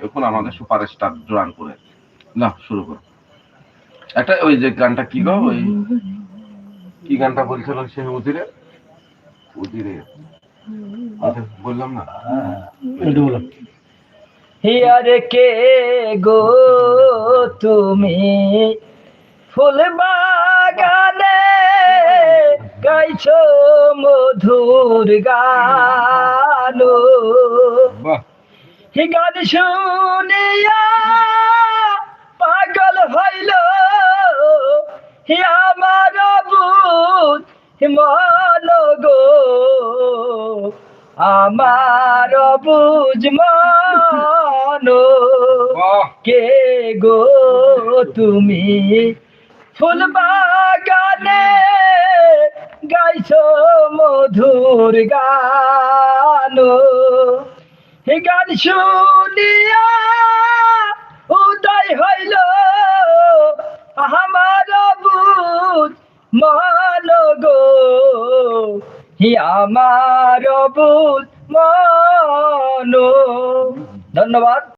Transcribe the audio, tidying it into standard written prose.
দেখুন আমাদের superstar Zoran করে না শুরু করো একটা ওই যে গানটা কি গো ওই কি গানটা বলছিল সে উদিরে বললাম না হিয়ারে কে গো তুমি ফুল বাগানে গাইছো মধুর গান বাহ হি গান শুনিয়া পাগল হইল হি আমার বুঝ মন গো আমার বুঝ মন বাহ কে গো তুমি ফুল বাগানে গাইছো মধুর গান হে গান শুনিয়া উদয় হইল আমার বুঝ মন গো হি আমার বুঝ মন। ধন্যবাদ।